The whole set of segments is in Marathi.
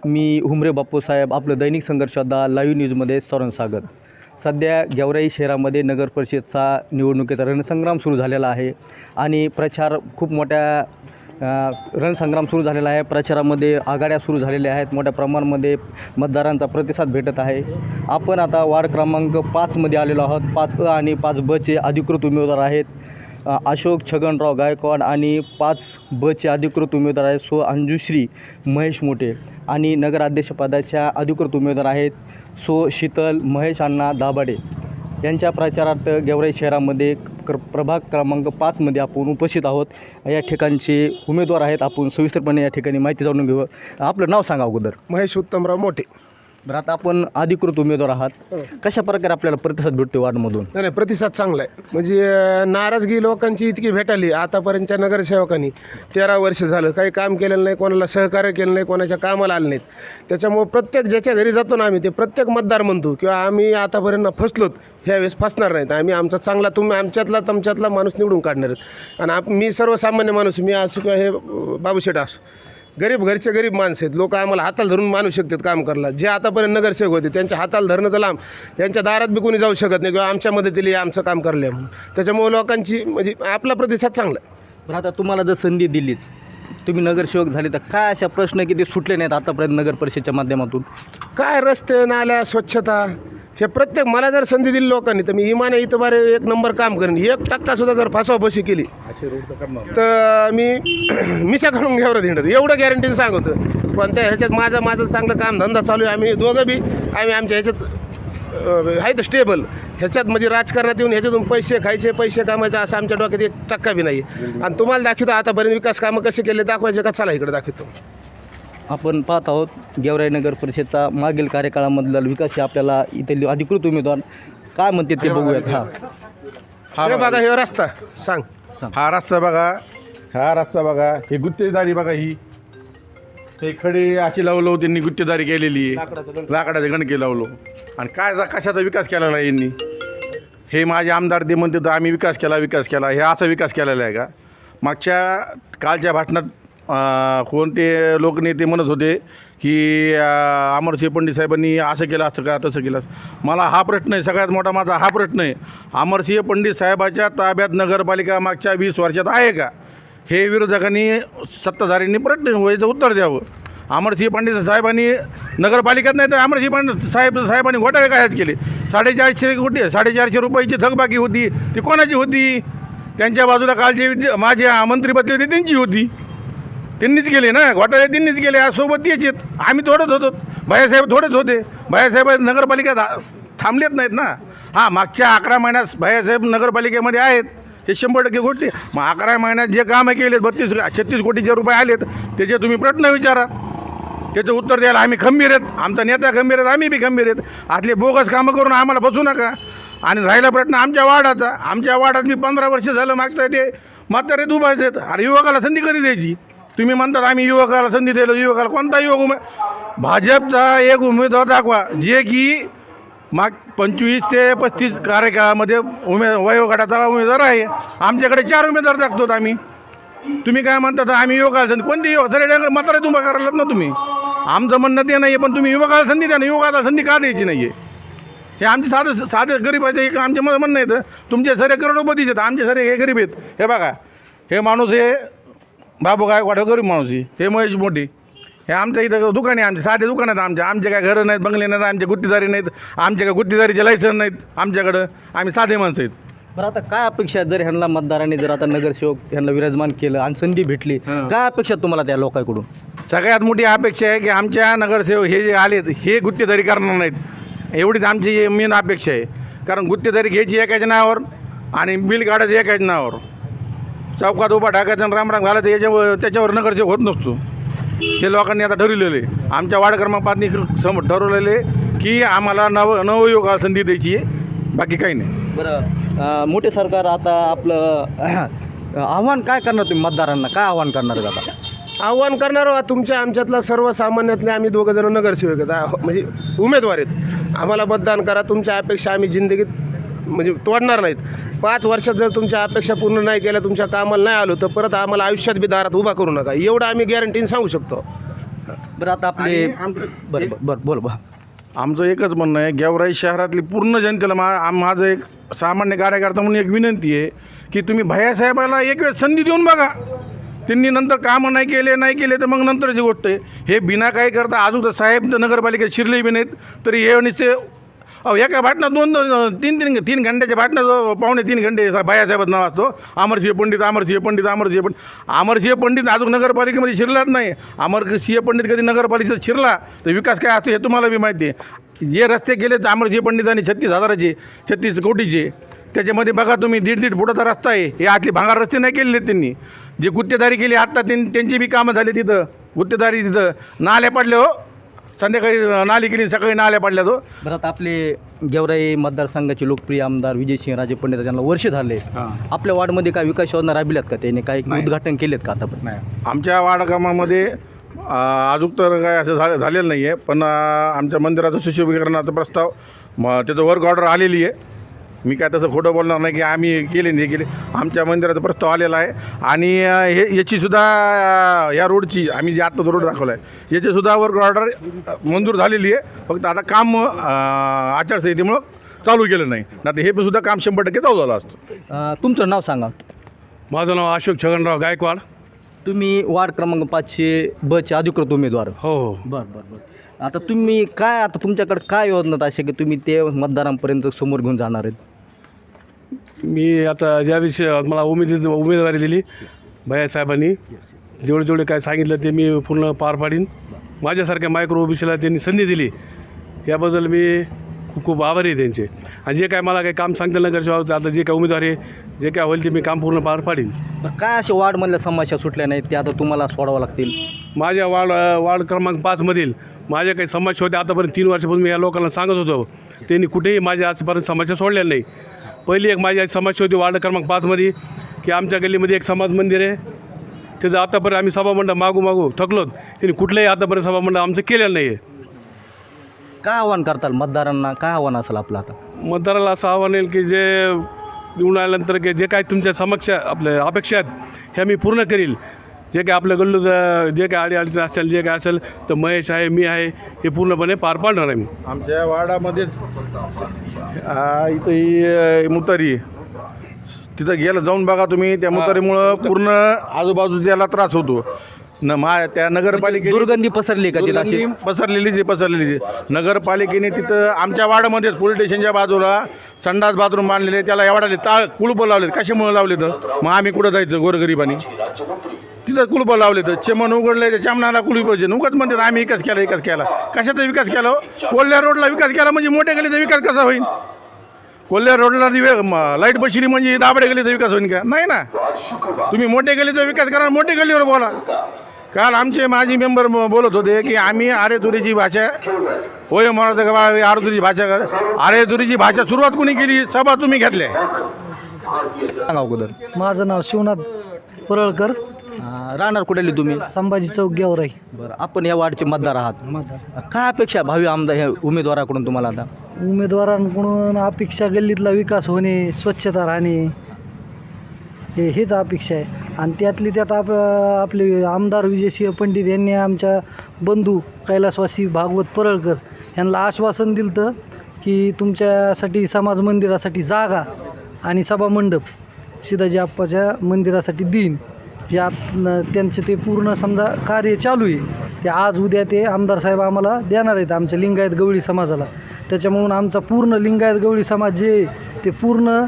मी हुमरे बापूसाहेब, आपलं दैनिक संघर्षदा लाईव्ह न्यूजमध्ये सर्वांचं स्वागत. सध्या गेवराई शहरामध्ये नगर परिषदचा निवडणुकीचा रणसंग्राम सुरू झालेला आहे आणि प्रचार खूप मोठ्या रणसंग्राम सुरू झालेला आहे. प्रचारामध्ये आघाड्या सुरू झालेल्या आहेत. मोठ्या प्रमाणामध्ये मतदारांचा प्रतिसाद भेटत आहे. आपण आता वार्ड क्रमांक 5मध्ये आलेलो आहोत. 5 आणि 5B अधिकृत उमेदवार आहेत अशोक छगनराव गायकवाड आणि 5B अधिकृत उमेदवार आहेत सो अंजुश्री महेश मोठे आणि नगराध्यक्षपदाच्या अधिकृत उमेदवार आहेत सो शीतल महेश अण्णा दाभाडे. यांच्या प्रचारार्थ गेवराई शहरामध्ये प्रभाग क्रमांक 5मध्ये आपण उपस्थित आहोत. या ठिकाणचे उमेदवार आहेत. आपण सविस्तरपणे या ठिकाणी माहिती जाणून घेऊ. आपलं नाव सांगा अगोदर. महेश उत्तमराव मोठे. बरं, आता आपण अधिकृत उमेदवार आहात. कशा प्रकारे आपल्याला प्रतिसाद भेटतो वार्डमधून? नाही, प्रतिसाद चांगला आहे. म्हणजे नाराजगी लोकांची इतकी भेटाली आतापर्यंतच्या नगरसेवकांनी. 13 वर्ष झालं काही काम केलेलं नाही, कोणाला सहकार्य केलं नाही, कोणाच्या कामाला आलं नाहीत. त्याच्यामुळं प्रत्येक ज्याच्या घरी जातो ना आम्ही, ते प्रत्येक मतदार म्हणतो किंवा आम्ही आतापर्यंत फसलोत, ह्यावेळेस फसणार नाहीत. आम्ही आमचा चांगला तुम्ही तुमच्यातला माणूस निवडून काढणार आहेत. आणि मी सर्वसामान्य माणूस, मी असो किंवा हे बाबूशेठ असो, गरीब घरचे गरीब माणसं आहेत. लोक आम्हाला हाताला धरून मानू शकतात काम करायला. जे आतापर्यंत नगरसेवक होते त्यांच्या हाताला धरणं तर लांब, त्यांच्या दारात बी कोणी जाऊ शकत नाही किंवा आमच्या मदतीला आमचं काम करलं म्हणून. त्याच्यामुळे लोकांची म्हणजे आपला प्रतिसाद चांगला आहे. बरं, आता तुम्हाला जर संधी दिलीच, तुम्ही नगरसेवक झाले, तर काय अशा प्रश्न की ते सुटले नाहीत आतापर्यंत नगर परिषदेच्या माध्यमातून? काय रस्ते, नाल्या, स्वच्छता, हे प्रत्येक मला जर संधी दिली लोकांनी तर मी इमाने इथं बारे 1 नंबर काम करेन. 1% सुद्धा जर फसवाफसवी केली तर मी मिशा काढून घ्यावर देणार, एवढं गॅरंटीने सांगतो. पण त्या ह्याच्यात माझं चांगलं काम धंदा चालू आहे. आम्ही दोघं बी आमच्या ह्याच्यात आहे तर स्टेबल. ह्याच्यात म्हणजे राजकारणात येऊन ह्याच्यातून पैसे खायचे, पैसे कामायचे असं आमच्या डोक्यात 1% बी नाही. आणि तुम्हाला दाखवतो आतापर्यंत विकास कामं कसे केले दाखवायचे का, चला इकडे दाखवतो. आपण पाहत आहोत गेवराई नगर परिषदचा मागील कार्यकाळामधला विकास हे आपल्याला इथे अधिकृत उमेदवार काय म्हणते ते बघूयात. हे बघा, हे रस्ता सांग. हा रस्ता बघा, हे गुत्तेदारी बघा, हे खडे अशी लावलो त्यांनी गुत्तेदारी केलेली आहे. लाकडाचे गणके लावलो आणि कशाचा विकास केलेला आहे यांनी? हे माझे आमदार ते म्हणते तर आम्ही विकास केला, हे असा विकास केलेला आहे का? मागच्या कालच्या भाषणात कोणते लोकनेते म्हणत होते की अमरसिंह पंडित साहेबांनी असं केलं असतं का, तसं केलं. मला हा प्रश्न आहे, सगळ्यात मोठा माझा हा प्रश्न आहे, अमरसिंह पंडित साहेबाच्या ताब्यात नगरपालिका मागच्या 20 वर्षात आहे का? हे विरोधकांनी सत्ताधाऱ्यांनी प्रश्न व्हायचं उत्तर द्यावं. अमरसिंह पंडित साहेबांनी नगरपालिकेत नाही तर अमरसिंह पंडित साहेबांनी घोटाळे काय केले? 450 रुपयाची थकबाकी होती, ती कोणाची होती? त्यांच्या बाजूला काल जे माझे मंत्री बदले होते त्यांची होती, त्यांनीच केले ना घोटाळे, त्यांनीच केले. सोबत यायचेत, आम्ही थोडंच होतो, भैयासाहेब थोडेच होते. भैयासाहेब नगरपालिकेत थांबलेत नाहीत ना. हां, मागच्या 11 महिन्यात भैयासाहेब नगरपालिकेमध्ये आहेत, हे 100% गोष्टी. मग 11 महिन्यात जे कामं केलेत 36 कोटीचे रुपये आलेत, त्याचे तुम्ही प्रश्न विचारा, त्याचं उत्तर द्यायला आम्ही खंबीर आहेत. आमचा नेता खंबीर आहेत, आम्ही बी खंबीर आहेत. आतले बोगस कामं करून आम्हाला बसू नका. आणि राहिला प्रश्न आमच्या वार्डात मी 15 वर्ष झालं मागता ते म्हातारे उभायचे आहेत. अरे युवकाला संधी कधी द्यायची? तुम्ही म्हणतात आम्ही युवकाला संधी दिलो. युवकाला कोणता युवक? भाजपचा एक उमेदवार दाखवा जे की 25 ते 35 कार्यकाळामध्ये वयोगटाचा उमेदवार आहे. आमच्याकडे 4 उमेदवार दाखवतो आम्ही. तुम्ही काय म्हणतात आम्ही युवकाला संधी? कोणती युवक? जर म्हातारे उभा करायलात ना तुम्ही. आमचं म्हणणं ते नाही आहे, पण तुम्ही युवकाला संधी द्या ना. युवकाला संधी का द्यायची नाही आहे? हे आमचे साधे गरीबाचं एक आमचे म्हणणं येतं. तुमचे सरे करोडपतीच आहेत, आमचे सरे हे गरीब आहेत. हे बघा, हे माणूस हे बाबू गायकवाड गरीब माणूस आहे. हे महेश मोठे, हे आमच्या इथं दुकान आहे, आमचे साधे दुकान आहेत. आमचे काय घरं नाहीत, बंगले नाहीत, आमचे गुत्तेदारी नाहीत, आमचे काय गुत्तेदारीचे लायसन नाहीत आमच्याकडं. आम्ही साधे माणसं आहेत. बरं, आता काय अपेक्षा जर ह्यांना मतदारांनी जर आता नगरसेवक ह्यांना विराजमान केलं आणि संधी भेटली, काय अपेक्षा तुम्हाला त्या लोकांकडून? सगळ्यात मोठी अपेक्षा आहे की आमच्या नगरसेवक हे जे आलेत हे गुत्तेदारी करणार नाहीत, एवढीच आमची मेन अपेक्षा आहे. कारण गुत्तेदारी घ्यायची एकाच्या नावावर आणि बिल काढायचं एकाच्या नावावर, चौकात उभा टाकायचं आणि रामराम घालायचं, त्याच्यावर नगरसेवक होत नसतो. हे लोकांनी आता ठरवलेलं आहे. आमच्या वार्ड क्रमांक 5 ठरवलेलं आहे की आम्हाला नवयुवकाला संधी द्यायची आहे, बाकी काही नाही. बरं, मोठे सरकार आता आपलं आव्हान काय करणार तुम्ही मतदारांना? काय आव्हान करणार आता? आव्हान करणार तुमच्या आमच्यातला सर्वसामान्यातले आम्ही 2 जण नगरसेवक आहेत, म्हणजे उमेदवार आहेत. आम्हाला मतदान करा. तुमच्या अपेक्षा आम्ही जिंदगीत म्हणजे तोडणार नाहीत. 5 वर्षात जर तुमच्या अपेक्षा पूर्ण नाही केल्या, तुमच्या कामाला नाही आलो, तर परत आम्हाला आयुष्यात बी दारात उभा करू नका, एवढं आम्ही गॅरंटीने सांगू शकतो. बरं आता आपले बरं बोल बा. आमचं एकच म्हणणं आहे, गेवराई शहरातली पूर्ण जनतेला माझं एक सामान्य कार्यकर्ता म्हणून एक विनंती आहे की तुम्ही भैयासाहेबाला एक वेळ संधी देऊन बघा. त्यांनी नंतर कामं नाही केले तर मग नंतरची गोष्ट आहे. हे बिना काही करता अजून तर साहेब तर नगरपालिकेत शिरले बी नाहीत, तरी हे नुसते एका भाटणात 2-3 घंट्याच्या भाटणात 2.5-3 घंटे भैयासाहेबाचं नाव असतो. अमरसिंह पंडित अमरसिंह पंडित अजून नगरपालिकेमध्ये शिरलाच नाही. अमरसिंह पंडित कधी नगरपालिकेत शिरला तर विकास काय असतो हे तुम्हाला बी माहिती आहे. जे रस्ते केले तर अमरसिंह पंडितांनी 36 कोटीचे, त्याच्यामध्ये बघा तुम्ही 1.5 फुटाचा रस्ता आहे. हे आतली भांगार रस्ते नाही केलेले त्यांनी. जे गुत्तेदारी केली आत्ता त्यांची बी कामं झाली. तिथं गुत्तेदारी, तिथं नाल्या पडल्या हो, संध्याकाळी नाली केली, सकाळी नाल्या पडल्या तो. बरं आता आपले गेवराई मतदारसंघाचे लोकप्रिय आमदार विजयसिंहराजे पंडित त्यांना वर्ष झाले. आपल्या वार्डमध्ये काय विकास योजना राबविल्यात का? त्याने काही उद्घाटन केलेत का आतापर्यंत? आमच्या वाडकामामध्ये अजून तर काय असं झालेलं नाही आहे, पण आमच्या मंदिराचं सुशोभीकरणाचा प्रस्ताव त्याचं वर्क ऑर्डर आलेली आहे. मी काय तसं खोटं बोलणार नाही की आम्ही केले नाही केले. आमच्या मंदिराचा प्रस्ताव आलेला आहे आणि याचीसुद्धा या रोडची आम्ही जे आत्ता रोड दाखवला आहे याचीसुद्धा वर्क ऑर्डर मंजूर झालेली आहे. फक्त आता काम आचारसंहितेमुळं चालू केलं नाही, नाही तर हे सुद्धा काम 100% चालू झालं असतं. तुमचं नाव सांगा. माझं नाव अशोक छगनराव गायकवाड. तुम्ही वार्ड क्रमांक 500 अधिकृत उमेदवार. हो. बरं. आता तुम्ही काय, आता तुमच्याकडे काय योजना असे की तुम्ही ते मतदारांपर्यंत समोर घेऊन जाणार आहेत? मी आता ज्याविषयी मला उमेदवारी दिली भैयासाहेबांनी, जेवढे काय सांगितलं ते मी पूर्ण पार पाडीन. माझ्यासारख्या मायक्रो ओबीसीला त्यांनी संधी दिली, याबद्दल मी खूप आभारी आहे त्यांचे. आणि जे काय मला काही काम सांगतील नगरसेवक, आता जे काय उमेदवारी जे काय होईल ते मी काम पूर्ण पार पाडीन. काय असे वार्डमधल्या समस्या सुटल्या नाहीत ते आता तुम्हाला सोडावं लागतील? माझ्या वार्ड क्रमांक 5मधील माझ्या काही समस्या होत्या. आतापर्यंत 3 वर्षापासून मी या लोकांना सांगत होतो, त्यांनी कुठेही माझ्या आजपर्यंत समस्या सोडलेल्या नाही. पहिली एक माझी समस्या होती वार्ड क्रमांक 5मध्ये की आमच्या गल्लीमध्ये एक समाज मंदिर आहे, त्याचं आतापर्यंत आम्ही सभामंडप मागू थकलोत. त्यांनी कुठलंही आतापर्यंत सभामंडप आमचं केलेलं नाही आहे. काय आव्हान करताल मतदारांना? काय आव्हान असेल आपलं आता? मतदाराला असं आव्हान येईल की जे निवडून आल्यानंतर की जे काय तुमच्या समस्या आपल्या अपेक्षा आहेत ह्या मी पूर्ण करील. जे काय आपलं गल्लूचं जे काय अडीअडचण असेल, जे काय असेल तर महेश आहे, मी आहे, हे पूर्णपणे पार पाडणार आहे मी. आमच्या वार्डामध्ये इथं ही मुतारी, तिथं गेलं जाऊन बघा तुम्ही. त्या मुतारीमुळं पूर्ण आजूबाजूच्याला त्रास होतो. त्या नगरपालिकेने दुर्गंधी पसरली का तिला? पसरलेली नगरपालिकेने तिथं आमच्या वार्डामध्येच पोलीस स्टेशनच्या बाजूला संडास बाथरूम बांधलेले, त्याला एवढा कुलपं लावले. कशामुळे लावले तर मग आम्ही कुठं जायचं गोरगरिबांनी? तिथं कुलपं लावले तर चेमन उघडले, त्या चेमनाला कुलूप पाहिजे. उगाच म्हणतात आम्ही विकास केला. कशाचा विकास केला हो? कोल्ह्या रोडला विकास केला म्हणजे मोठ्या गलीचा विकास कसा होईल? कोल्ह्या रोडला लाईट बसली म्हणजे दाबड्या गलीचा विकास होईल का? नाही ना. तुम्ही मोठ्या गलीचा विकास करा, मोठ्या गलीवर बोला. काल आमचे माजी मेंबर बोलत होते की आम्ही आरेतुरीची भाषा होय म्हणत का, आरेतुरीची भाषा आरेतुरीची भाषा सुरुवात कोणी केली? सभा तुम्ही घेतल्या. सांगा अगोदर. माझं नाव शिवनाथ परळकर, राहणार कुठे तुम्ही? संभाजी चौक गेवराई. बरं, आपण या वार्डचे मतदार आहात. काय अपेक्षा भावी आमदार ह्या उमेदवाराकडून तुम्हाला? आता उमेदवारांकडून अपेक्षा गल्लीतला विकास होणे, स्वच्छता राहणे, हेच अपेक्षा आहे. आणि त्यातली त्यात आपले आमदार विजयसिंह पंडित यांनी आमच्या बंधू कैलासवासी भागवत परळकर यांना आश्वासन दिलं होतं की तुमच्यासाठी समाज मंदिरासाठी जागा आणि सभामंडप शिदाजी आप्पाच्या मंदिरासाठी देईन. या त्यांचं ते पूर्ण समजा कार्य चालू आहे. ते आज उद्या ते आमदार साहेब आम्हाला देणार आहेत आमच्या लिंगायत गवळी समाजाला. त्याच्यामुळून आमचा पूर्ण लिंगायत गवळी समाज जे ते पूर्ण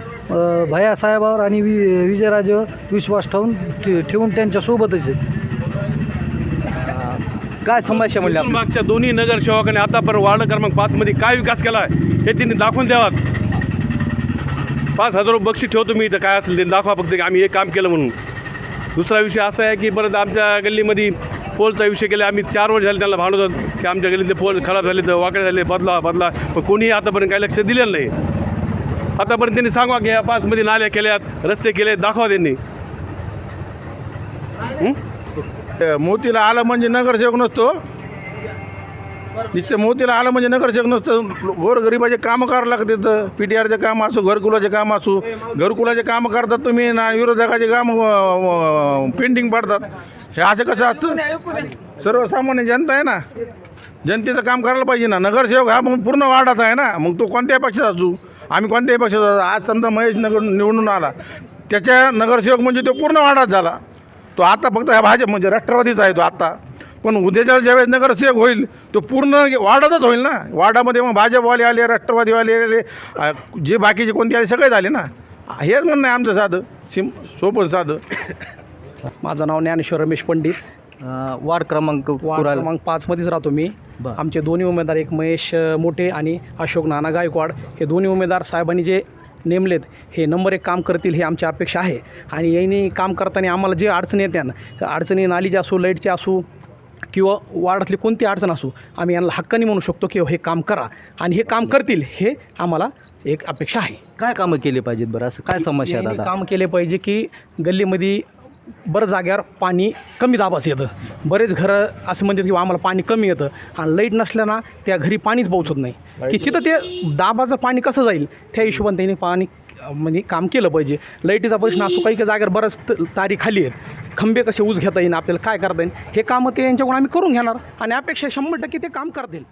भैयासाहेबावर आणि विजयराजेवर विश्वास ठेवून त्यांच्यासोबतच आहे. काय समस्या म्हणल्या? मागच्या दोन्ही नगरसेवकांनी आतापर्यंत वार्ड क्रमांक 5मध्ये काय विकास केला आहे हे त्यांनी दाखवून द्यावात. 5,000 बक्षीस ठेवतो मी इथं, काय असेल ते दाखवा फक्त की आम्ही हे काम केलं म्हणून. दुसरा विषय असा आहे की परत आमच्या गल्लीमध्ये पोलचा विषय केला. आम्ही 4 वर्ष झाले त्यांना भांडत होतो की आमच्या गल्लीतले पोल खराब झाले, तर वाकडे झाले, बदला. पण कोणीही आतापर्यंत काही लक्ष दिलेलं नाही. आतापर्यंत त्यांनी सांगा की या 5मध्ये नाल्या केल्यात, रस्ते केले, दाखवा त्यांनी. मोतीला आलं म्हणजे नगरसेवक नसतो. नुसते मोतीला आलं म्हणजे नगरसेवक नसतं. गोरगरिबाचे कामं करावं लागतात. PTRचे काम असो, घरकुलाचे काम असो. घरकुलाचे कामं करतात तुम्ही ना, विरोधकाचे काम पेंडिंग पडतात. हे असं कसं असतं? सर्वसामान्य जनता आहे ना, जनतेचं काम करायला पाहिजे ना. नगरसेवक हा मग पूर्ण वार्डाचा आहे ना, मग तो कोणत्याही पक्षाचा असू, आम्ही कोणत्याही पक्षाचा असू. आज समजा महेश नगर निवडून आला, त्याच्या नगरसेवक म्हणजे तो पूर्ण वार्डात झाला. तो आता फक्त ह्या भाजप म्हणजे राष्ट्रवादीचा आहे तो आता. पण उद्याच्या ज्यावेळेस नगरसेवक होईल तो पूर्ण वार्डातच होईल ना. वार्डामध्ये मग भाजपवाले आले, राष्ट्रवादीवाले आले, जे बाकीचे कोणते आले सगळे झाले ना. हेच म्हणणं आहे आमचं साधं सोपं साधं. माझं नाव ज्ञानेश्वर रमेश पंडित. वार्ड क्रमांक वार्ड कुराल. क्रमांक 5मध्येच राहतो मी. बरं. आमचे दोन्ही उमेदवार, एक महेश मोठे आणि अशोक नाना गायकवाड, हे दोन्ही उमेदवार साहेबांनी जे नेमलेत हे नंबर 1 काम करतील ही आमची अपेक्षा आहे. आणि यांनी काम करताना आम्हाला जे अडचणी येत्या, अडचणी नालीची असो, लाईटची असो किंवा वार्डातली कोणती अडचण असो, आम्ही यांना हक्काने म्हणू शकतो की हे काम करा आणि हे काम करतील, हे आम्हाला एक अपेक्षा आहे. काय कामं केली पाहिजेत बरं, असं काय समस्या आहेत यांनी आता? काम केले पाहिजे की गल्लीमध्ये बरं जाग्यावर पाणी कमी दाबाचं येतं. बरेच घरं असं म्हणतात की आम्हाला पाणी कमी येतं आणि लाईट नसल्यानं त्या घरी पाणीच पोहोचत नाही, की तिथं ते दाबाचं पाणी कसं जाईल त्या हिशोबाने त्यांनी पाणी म्हणजे काम केलं पाहिजे. लाईटीचा प्रश्न असो, काही काही जागेवर बऱ्याच तारी खाली आहेत, खंबे कसे ऊस घेता येईल, आपल्याला काय करता येईल, हे कामं ते यांच्याकडून आम्ही करून घेणार आणि अपेक्षा 100% ते काम करतील.